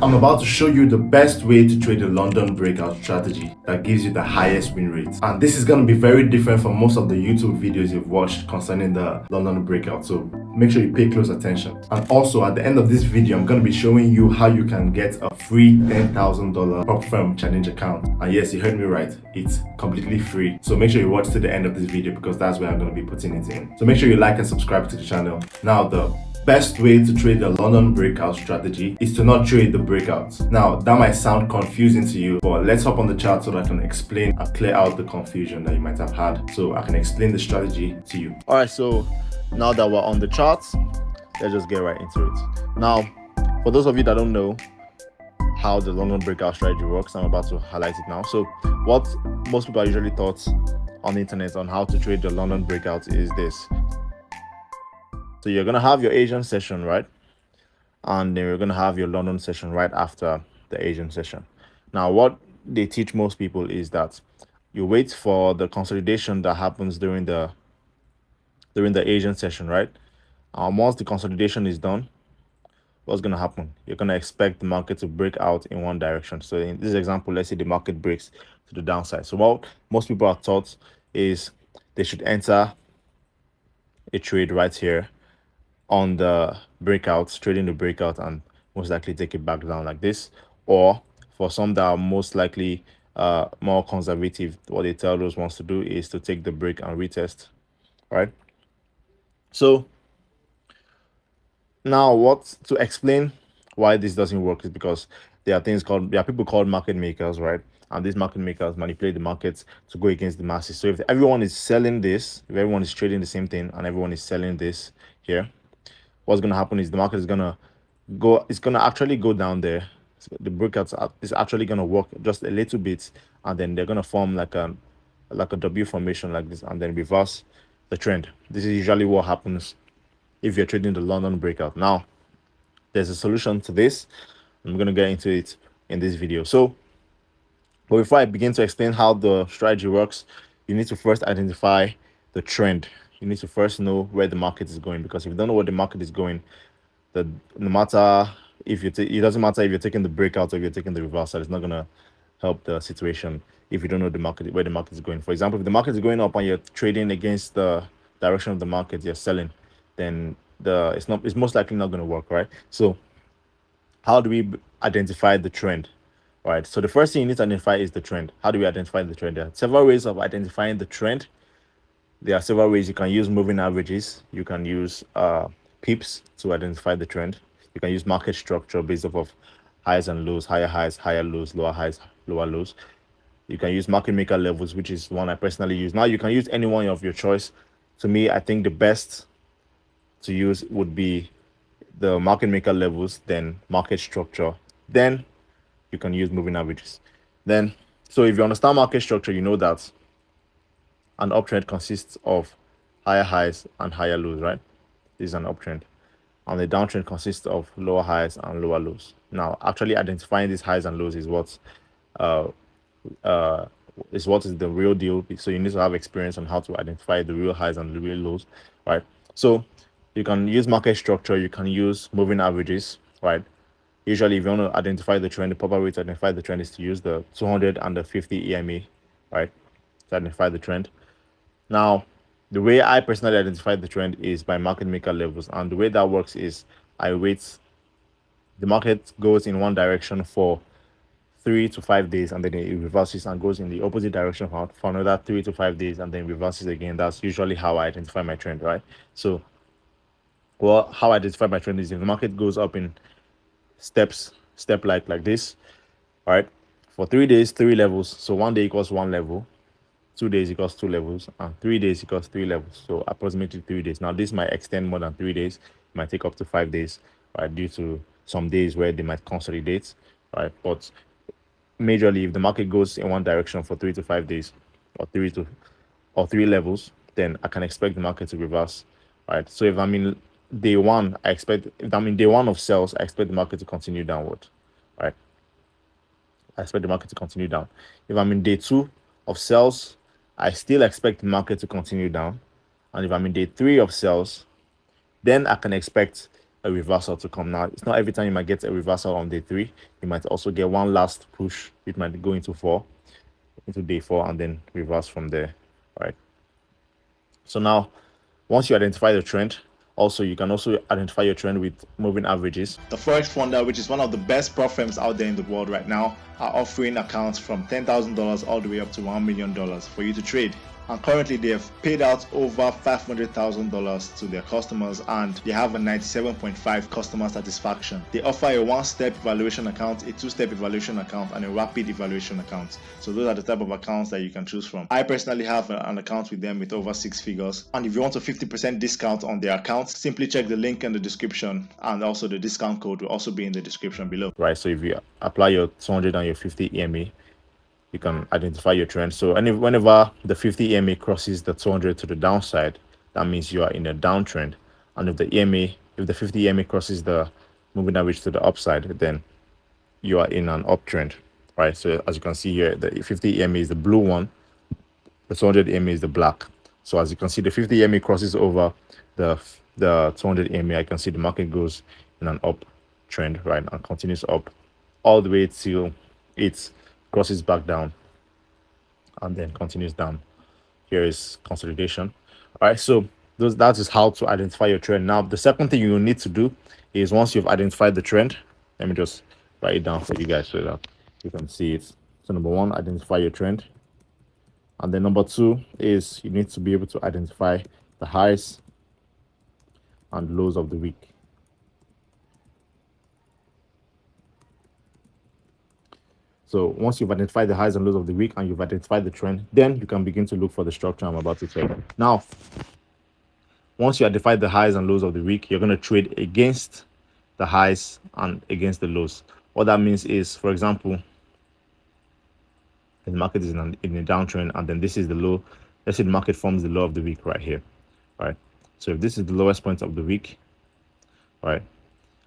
I'm about to show you the best way to trade the London breakout strategy that gives you the highest win rate. And this is going to be very different from most of the YouTube videos you've watched concerning the London breakout. So make sure you pay close attention. And also at the end of this video, I'm going to be showing you how you can get a free $10,000 prop firm challenge account. And yes, you heard me right. It's completely free. So make sure you watch to the end of this video because that's where I'm going to be putting it in. So make sure you like and subscribe to the channel. Now, the best way to trade the London breakout strategy is to not trade the breakouts. Now, that might sound confusing to you, but let's hop on the chart so that I can explain and clear out the confusion that you might have had. So I can explain the strategy to you. All right, so now that we're on the charts, let's just get right into it. Now, for those of you that don't know how the London breakout strategy works, I'm about to highlight it now. So what most people are usually taught on the internet on how to trade the London breakout is this. So you're going to have your Asian session, right? And then you're going to have your London session right after the Asian session. Now, what they teach most people is that you wait for the consolidation that happens during the Asian session, right? Once the consolidation is done, what's going to happen? You're going to expect the market to break out in one direction. So in this example, let's say the market breaks to the downside. So what most people are taught is they should enter a trade right here on the breakout, trading the breakout, and most likely take it back down like this. Or for some that are most likely more conservative, what they tell those ones to do is to take the break and retest, right? So now what to explain why this doesn't work is because there are people called market makers, right? And these market makers manipulate the markets to go against the masses. So if everyone is selling this, if everyone is trading the same thing and everyone is selling this here, what's going to happen is the market is going to go, it's going to actually go down there. The breakouts is actually going to work just a little bit, and then they're going to form like a W formation like this, and then reverse the trend. This is usually what happens if you're trading the London breakout. Now, there's a solution to this. I'm going to get into it in this video. So, but before I begin to explain how the strategy works, you need to first identify the trend. You need to first know where the market is going, because if you don't know where the market is going, that no matter if you it doesn't matter if you're taking the breakout or if you're taking the reversal, it's not going to help the situation if you don't know the market, where the market is going. For example, if the market is going up and you're trading against the direction of the market, you're selling, then it's most likely not going to work, right? So how do we identify the trend? All right, so the first thing you need to identify is the trend. How do we identify the trend? There are several ways of identifying the trend. There are several ways. You can use moving averages. You can use pips to identify the trend. You can use market structure based off of highs and lows, higher lows, lower highs, lower lows. You can use market maker levels, which is one I personally use. Now you can use any one of your choice. To me, I think the best to use would be the market maker levels, then market structure, then you can use moving averages. Then, so if you understand market structure, you know that an uptrend consists of higher highs and higher lows, right? This is an uptrend. And the downtrend consists of lower highs and lower lows. Now, actually identifying these highs and lows is what is the real deal. So you need to have experience on how to identify the real highs and the real lows, right? So you can use market structure, you can use moving averages, right? Usually, if you want to identify the trend, the proper way to identify the trend is to use the 200 and the 50 EMA, right, to identify the trend. Now, the way I personally identify the trend is by market maker levels, and the way that works is I wait. The market goes in one direction for 3 to 5 days, and then it reverses and goes in the opposite direction for another 3 to 5 days, and then reverses again. That's usually how I identify my trend, right? So, well, how I identify my trend is if the market goes up in step like this, all right, for 3 days, 3 levels. So 1 day equals 1 level, 2 days equals 2 levels, and 3 days equals 3 levels. So approximately 3 days. Now this might extend more than 3 days, it might take up to 5 days, right, due to some days where they might consolidate, right? But majorly, if the market goes in one direction for 3 to 5 days, or 3 levels, then I can expect the market to reverse, right? So if I'm in day one, if I'm in day one of sales, I expect the market to continue downward, right? I expect the market to continue down. If I'm in day 2 of sales, I still expect the market to continue down. And if I'm in day 3 of sales, then I can expect a reversal to come. Now, it's not every time you might get a reversal on day 3. You might also get one last push. It might go into day 4, and then reverse from there, right? So now, once you identify the trend, also you can also identify your trend with moving averages. The Forex Funder, which is one of the best prop firms out there in the world right now, are offering accounts from $10,000 all the way up to $1 million for you to trade. And currently they have paid out over $500,000 to their customers, and they have a 97.5 customer satisfaction. They offer a 1-step evaluation account, a 2-step evaluation account, and a rapid evaluation account. So those are the type of accounts that you can choose from. I personally have an account with them with over 6 figures, and if you want a 50% discount on their account, simply check the link in the description, and also the discount code will also be in the description below. Right, so if you apply your 200 and your 50 EMA, you can identify your trend. So whenever the 50 EMA crosses the 200 to the downside, that means you are in a downtrend. And if the 50 EMA crosses the moving average to the upside, then you are in an uptrend, right? So as you can see here, the 50 EMA is the blue one, the 200 EMA is the black. So as you can see, the 50 EMA crosses over the 200 EMA. I can see the market goes in an uptrend, right, and continues up all the way till it crosses back down and then continues down. Here is consolidation. All right, so that is how to identify your trend. Now, the second thing you need to do is, once you've identified the trend, let me just write it down for you guys so that you can see it. So number 1, identify your trend. And then number 2 is you need to be able to identify the highs and lows of the week. So once you've identified the highs and lows of the week and you've identified the trend, then you can begin to look for the structure I'm about to tell you. Now, once you identify the highs and lows of the week, you're going to trade against the highs and against the lows. What that means is, for example, the market is in a downtrend, and then this is the low. Let's say the market forms the low of the week right here, right? So if this is the lowest point of the week, right,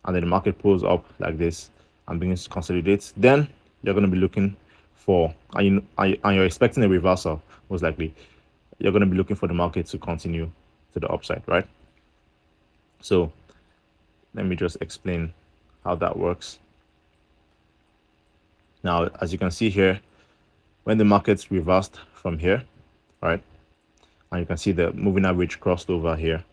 and then the market pulls up like this and begins to consolidate, then you're going to be looking for, and you're expecting a reversal, most likely. You're going to be looking for the market to continue to the upside, right? So let me just explain how that works. Now, as you can see here, when the market's reversed from here, right, and you can see the moving average crossed over here.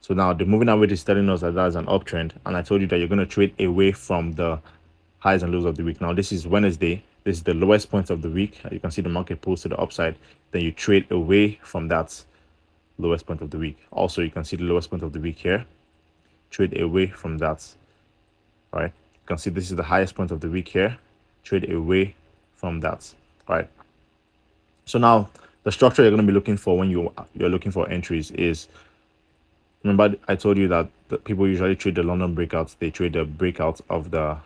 So now the moving average is telling us that that's an uptrend, and I told you that you're going to trade away from the highs and lows of the week. Now this is Wednesday. This is the lowest point of the week. You can see the market pulls to the upside. Then you trade away from that lowest point of the week. Also, you can see the lowest point of the week here. Trade away from that. Right? You can see this is the highest point of the week here. Trade away from that. Right? So now the structure you're going to be looking for when you're looking for entries is, remember I told you that the people usually trade the London breakouts. They trade the breakout of the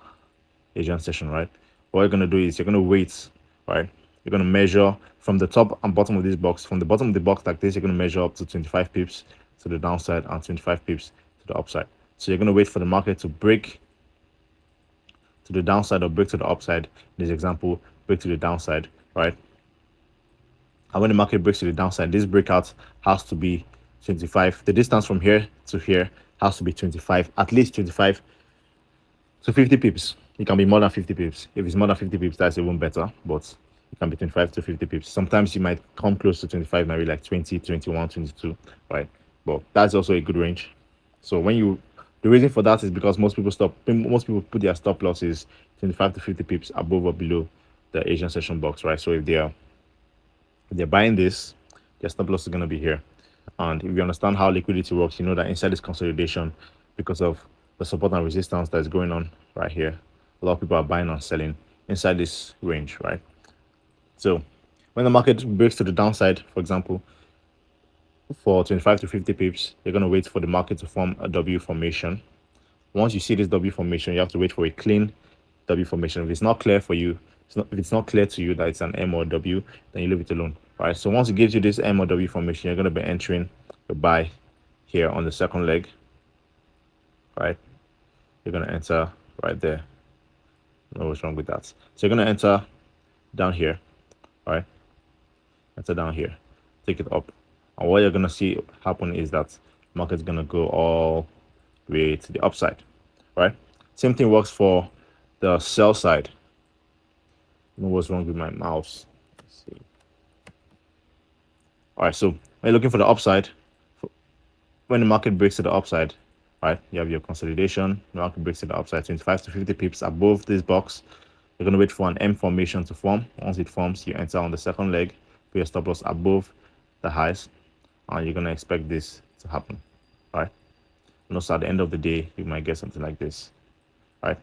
Asian session, right? What you're going to do is you're going to wait, right? You're going to measure from the top and bottom of this box. From the bottom of the box like this, you're going to measure up to 25 pips to the downside and 25 pips to the upside. So you're going to wait for the market to break to the downside or break to the upside. In this example, break to the downside, right? And when the market breaks to the downside, this breakout has to be 25. The distance from here to here has to be 25, at least 25 to 50 pips. It can be more than 50 pips. If it's more than 50 pips, that's even better, but it can be 25 to 50 pips. Sometimes you might come close to 25, maybe like 20, 21, 22, right? But that's also a good range. So the reason for that is because most people put their stop losses 25 to 50 pips above or below the Asian session box, right? So if they're buying this, their stop loss is going to be here. And if you understand how liquidity works, you know that inside this consolidation, because of the support and resistance that's going on right here, a lot of people are buying and selling inside this range, right? So when the market breaks to the downside, for example, for 25 to 50 pips, you're going to wait for the market to form a W formation. Once you see this W formation, you have to wait for a clean W formation. If it's not clear for you, if it's not clear to you that it's an M or W, then you leave it alone, right? So once it gives you this M or W formation, you're going to be entering a buy here on the second leg, right? You're going to enter right there. No, what's wrong with that? So you're going to enter down here, right? Enter down here, take it up. And what you're going to see happen is that market's going to go all way to the upside, right? Same thing works for the sell side. I don't know what's wrong with my mouse. Let's see. All right, so when you're looking for the upside, when the market breaks to the upside, right, you have your consolidation. The market breaks to the upside, 25 to 50 pips above this box. You're going to wait for an M formation to form. Once it forms, you enter on the second leg, put your stop loss above the highs, and you're going to expect this to happen, right? And also at the end of the day, you might get something like this, right?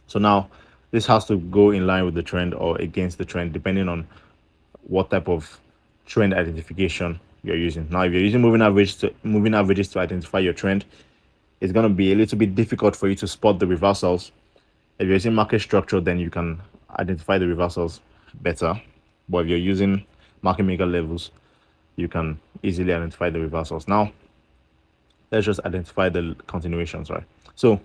So now this has to go in line with the trend or against the trend, depending on what type of trend identification you're using. Now, if you're using moving averages to identify your trend, it's going to be a little bit difficult for you to spot the reversals. If you're using market structure, then you can identify the reversals better. But if you're using market maker levels, you can easily identify the reversals. Now, let's just identify the continuations, right? So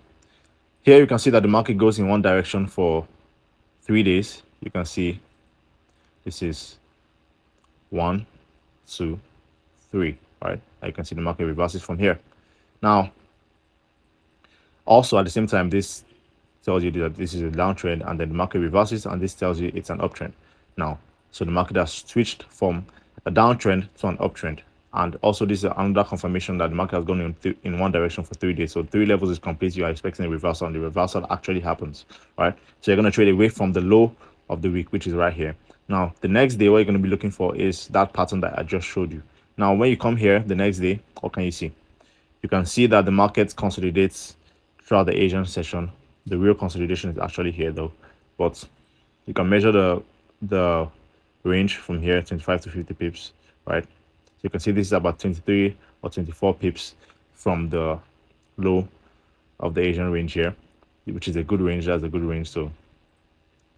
here you can see that the market goes in one direction for 3 days. You can see this is 1, 2, 3, right? You can see the market reverses from here. Now, also at the same time, this tells you that this is a downtrend, and then the market reverses, and this tells you it's an uptrend. Now, so the market has switched from a downtrend to an uptrend, and also this is another confirmation that the market has gone in one direction for 3 days. So 3 levels is complete. You are expecting a reversal, and the reversal actually happens, right? So you're going to trade away from the low of the week, which is right here. Now, the next day, what you're going to be looking for is that pattern that I just showed you. Now, when you come here the next day, what can you see? You can see that the market consolidates throughout the Asian session. The real consolidation is actually here though, but you can measure the range from here, 25 to 50 pips, right? So you can see this is about 23 or 24 pips from the low of the Asian range here, which is a good range. That's a good range. So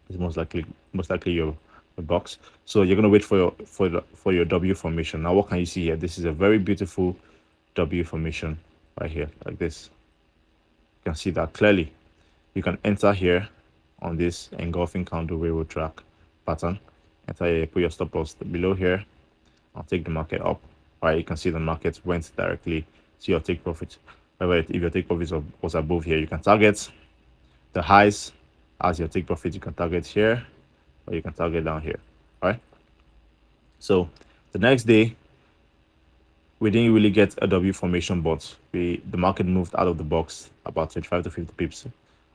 it's most likely your box. So you're gonna wait for your W formation. Now, what can you see here? This is a very beautiful W formation right here, like this. You can see that clearly. You can enter here on this engulfing candle railroad track pattern. Enter here, put your stop loss below here. I'll take the market up. All right, you can see the market went directly to your take profit. However, if your take profit was above here, you can target the highs as your take profit. You can target here, or you can target down here. All right. So the next day, we didn't really get a W formation, but the market moved out of the box about 25 to 50 pips,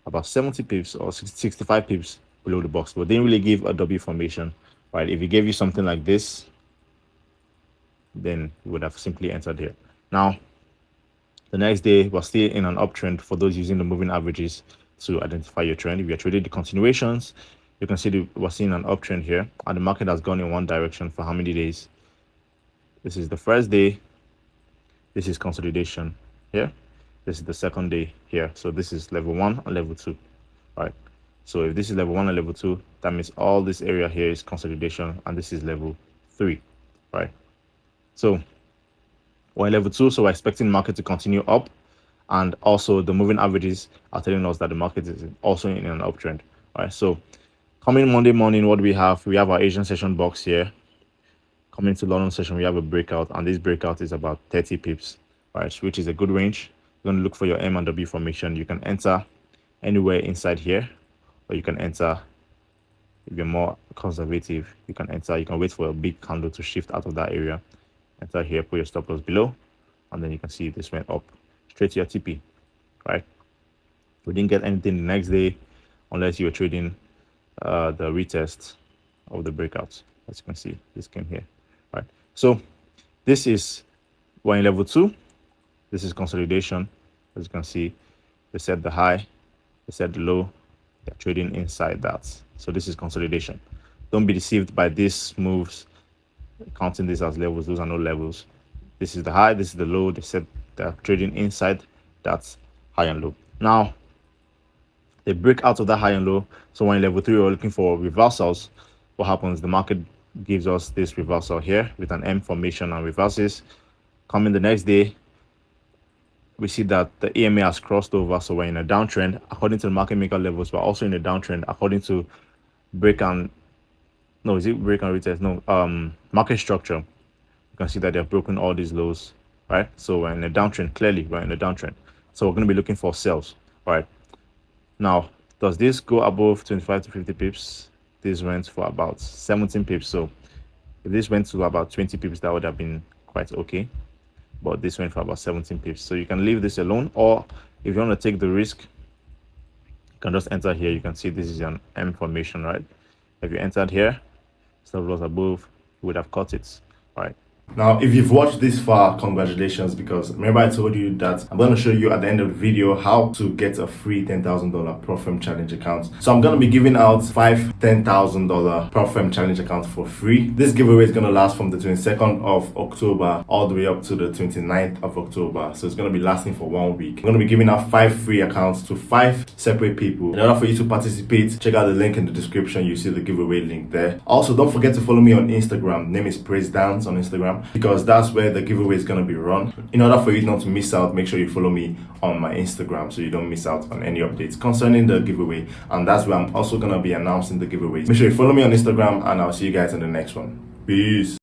about 70 pips or 65 pips below the box, but didn't really give a W formation, right? If it gave you something like this, then you would have simply entered here. Now, the next day was still in an uptrend for those using the moving averages to identify your trend. If you're trading the continuations, you can see we're seeing an uptrend here, and the market has gone in one direction for how many days? This is the first day. This is consolidation here. This is the second day here. So this is level 1 and level 2, right? So if this is level 1 and level 2, that means all this area here is consolidation, and this is level 3, right? So we're in level 2, so we're expecting the market to continue up, and also the moving averages are telling us that the market is also in an uptrend, right? So coming Monday morning, what do we have? We have our Asian session box here. Coming to London session, we have a breakout, and this breakout is about 30 pips, right? Which is a good range. You're going to look for your M and W formation. You can enter anywhere inside here, or you can enter, if you're more conservative, you can wait for a big candle to shift out of that area. Enter here, put your stop loss below, and then you can see this went up straight to your TP, right? We didn't get anything the next day unless you were trading the retest of the breakouts. As you can see, this came here, right? So this is we're in level 2. This is consolidation. As you can see, they set the high, they set the low, they're trading inside that. So this is consolidation. Don't be deceived by these moves, counting this as levels. Those are no levels. This is the high, this is the low. They said they're trading inside that high and low. Now they break out of that high and low. So when level 3, we're looking for reversals. What happens? The market gives us this reversal here with an M formation and reverses. Coming the next day, we see that the EMA has crossed over, so we're in a downtrend. According to the market maker levels, we're also in a downtrend. According to break and retest? No, market structure. You can see that they've broken all these lows, right? So we're in a downtrend. Clearly, we're in a downtrend. So we're going to be looking for sales. All right. Now, does this go above 25 to 50 pips? This went for about 17 pips. So if this went to about 20 pips, that would have been quite okay. But this went for about 17 pips. So you can leave this alone, or if you want to take the risk, you can just enter here. You can see this is an M formation, right? If you entered here, stop loss above, you would have caught it. All right. Now, if you've watched this far, congratulations, because remember I told you that I'm going to show you at the end of the video how to get a free $10,000 Profirm Challenge account. So I'm going to be giving out 5 $10,000 Profirm Challenge accounts for free. This giveaway is going to last from the 22nd of October all the way up to the 29th of October. So it's going to be lasting for 1 week. I'm going to be giving out 5 free accounts to 5 separate people. In order for you to participate, check out the link in the description. You see the giveaway link there. Also, don't forget to follow me on Instagram. Name is Praise Dance on Instagram, because that's where the giveaway is going to be run. In order for you not to miss out, make sure you follow me on my Instagram so you don't miss out on any updates concerning the giveaway. And that's where I'm also going to be announcing the giveaways. Make sure you follow me on Instagram, and I'll see you guys in the next one. Peace.